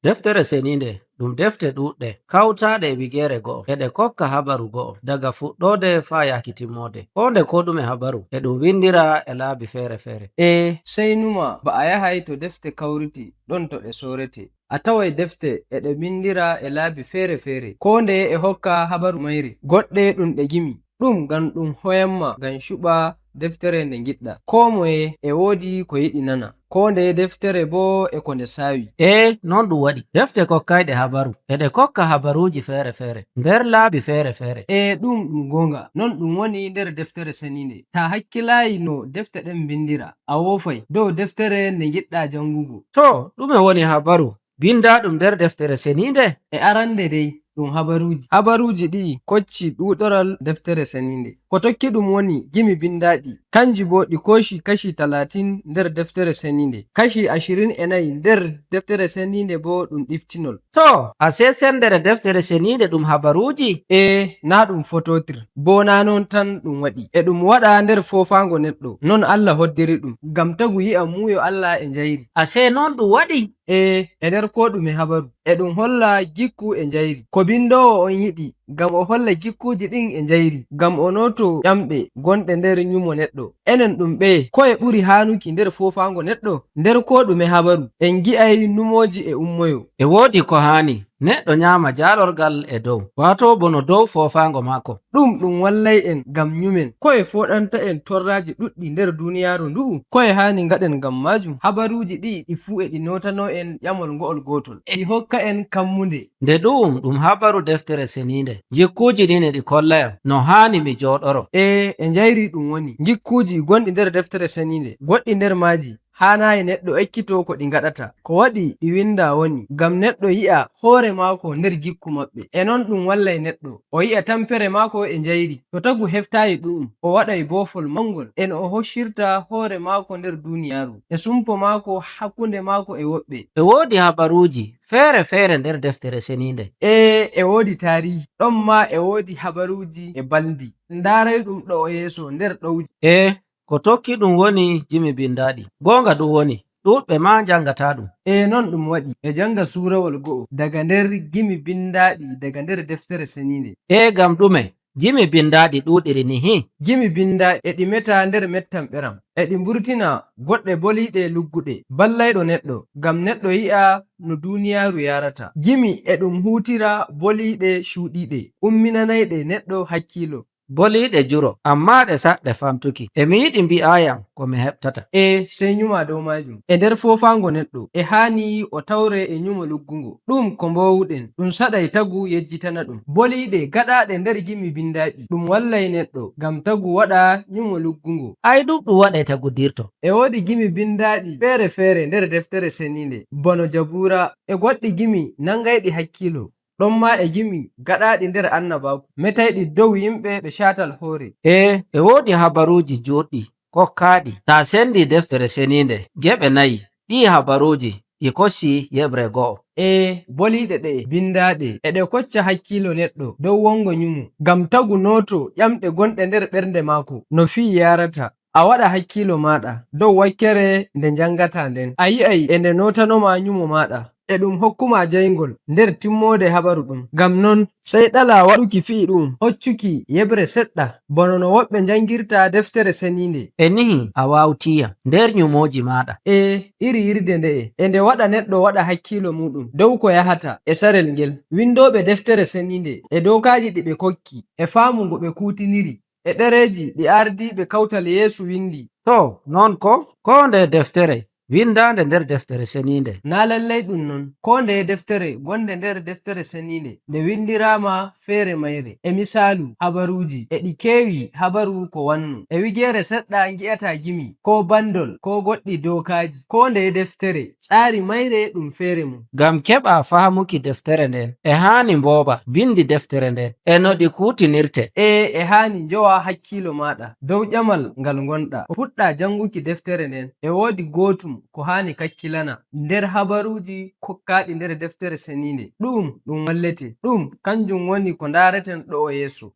Deftere seninde ɗum defte ɗuɗɗe kawtaɗe wigere go'o eɗe kokka habaru go'o daga fuɗɗode faa yaki timmode. Honde ko ɗume habaru e ɗum windira e laabi fere-fere. Sai numa ba a yahay to defte kawriti ɗon to ɗe sorete. A tawai defte eɗe windira e laabi fere-fere ko ndeye e hokka habaru mayri. Goɗɗe ɗum ɗe gimi ɗum ngam ɗum hoyanma ngam shuɓa deftere nde giɗɗa. Ko moye e wodi ko yiɗi nana. Ko ndeye deftere bo e ko nde sawi. Non ɗum waɗi defte kokkayɗe habaru eɗe kokka habaruji fere-fere nder laabi fere-fere. Ɗum gonga non ɗum woni nder deftere seninde. Ta hakkilayi no defte ɗen windira a wofai dow deftere nde giɗɗa jangugo. To ɗume woni habaru bindaɗum nder deftere seninde? E arande dai ɗum habaruji ɗi kocci ɗuɗoral deftere seninde. Ko tokki ɗum woni gimi bindaɗi kanji bo ɗi koshi kashi 30 nder deftere seninde. Kashi 24 nder deftere seninde bo ɗum ɗiftinol. To ase sendere deftere seninde ɗum habaruji? Na ɗum fototir bo na non tan ɗum waɗi e ɗum waɗa nder fofango neɗɗo non Allah hoddiri ɗum ngam tagu yi'a muyo Allah e njayri. Ase non ɗum waɗi? E nder ko ɗume habaru e ɗum holla gikku e njayri ko bindowo on yiɗi ngam o holla gikkuji ɗin e njayri ngam o noto ƴamɗe gonɗe nder nyumo neɗɗo. Enen ɗum ɓe koye ɓuri hanuki nder fofango neɗɗo nder ko ɗume habaru en gi'ay numoji e ummoyo. E wodi ko hani neɗɗo nyama jalorgal e dow wato bono dow fofango mako. Ɗum wallay en ngam nyumen koye foɗanta en torraji ɗuɗɗi nder duniyaru ndu'u koye hani ngaɗen ngam majum. Habaruji ɗi fu e ɗi notano en ƴamol ngo'ol gotol e ɗi hokka en kammunde. Nde ɗum habaru deftere seninde jikkuji ɗin e ɗi kollayam no hani mi joɗoro. E njayri ɗum woni gikkuji gonɗi nder deftere seninde goɗɗi nder maji hanayi neɗɗo ekkito ko ɗi ngaɗata ko waɗi ɗi winda woni ngam neɗɗo yi'a hoore mako nder gikku maɓɓe e non ɗum wallay neɗɗo o yi'a tampere mako e njayri to tagu heftayi ɗum o waɗay bofol mangol en o hoshirta hoore mako nder duniyaru e sumpo mako hakkunde mako e woɓɓe. E wodi habaruji fere-fere nder deftere seninde. E wodi tarihi ɗon ma e wodi habaruji e baldi ndaray ɗum ɗo yeso nder ɗowji. Ko tokki ɗum woni jimi bindaɗi gonga ɗum woni ɗuɗɓe ma jangata ɗum. Non ɗum waɗi e janga surawol go'o daga nder gimi bindaɗi daga nder deftere seninde. Gam ɗume jimi bindaɗi ɗuɗiri nihi? Gimi bindaɗi e ɗi meta nder mettam ɓeram e ɗi mburtina goɗɗe boliɗe lugguɗe ballayɗo neɗɗo ngam neɗɗo yi'a no duniyaru yarata. Gimi e ɗum hutira boliɗe shuɗiɗe umminanayɗe neɗɗo hakkilo. Boliɗe juro amma ɗe saɗɗe famtuki e mi yiɗi mbi'ayam ko mi heɓtata. Sai nyuma dow majum e nder fofango neɗɗo e hani o tawre e nyumo luggungo ɗum ko mbowuɗen ɗum saɗay tagu yejjitana ɗum. Boliɗe gaɗaɗe nder gimi bindaɗi ɗum wallay neɗɗo ngam tagu waɗa nyumo luggungo. Ai ɗum waɗay tagu dirto. E wodi gimi bindaɗi fere-fere nder deftere seninde bono Jabura e goɗɗi gimi nangayɗi hakkilo ɗon ma e gimi gaɗaɗi nder annabaku metayɗi dow yimɓe ɓe shatal hore. E wodi habaruji juɗɗi kokkaɗi ta sendi deftere seninde geɓe 4 ɗi habaruji ɗi kocci yeɓre go'o. Boliɗe ɗe bindaɗe e ɗe kocca hakkilo neɗɗo dow wongo nyumo ngam tagu noto ƴamɗe gonɗe nder ɓernde mako no fi yarata. A waɗa hakkilo maɗa dow wakkere nde jangata nden a yi'ay e nde notanoma nyumo maɗa e ɗum hokkuma jayngol nder timmode habaru ɗum. Ngam non sai ɗala waɗuki fi'i ɗum hoccuki yeɓre seɗɗa bono no woɓɓe jangirta deftere seninde. E nihi a wawtiyam nder nyumoji maɗa. Iri yirde nde'e e nde waɗa neɗɗo waɗa hakkilo muɗum dow ko yahata e sarel ngel. Windoɓe deftere seninde e dokaji ɗi ɓe kokki e famu ngo ɓe kutiniri e ɗereji ɗi ardiɓe kawtal Yesu windi. To non ko nde deftere windande nder deftere seninde? Na lallay ɗum non ko nde deftere gonde nder deftere seninde nde windirama fere mayre e misalu habaruji e ɗi kewi habaru ko wannu e wigere seɗɗa gi'ata gimi ko bandol ko goɗɗi dokaji ko nde deftere tsari mayre ɗum fere mum. Ngam keɓa fahamuki deftere nden e hani mboba bindi deftere nden e no ɗi kutinirte. E hani jowa hakkilo maɗa dow ƴamal ngal gonɗa o fuɗɗa janguki deftere nden e wodi gotum ko hani kakkilana nder habaruji kokkaɗi nder deftere seninde ɗum wallete ɗum kanjum woni ko dareten ɗo yeso.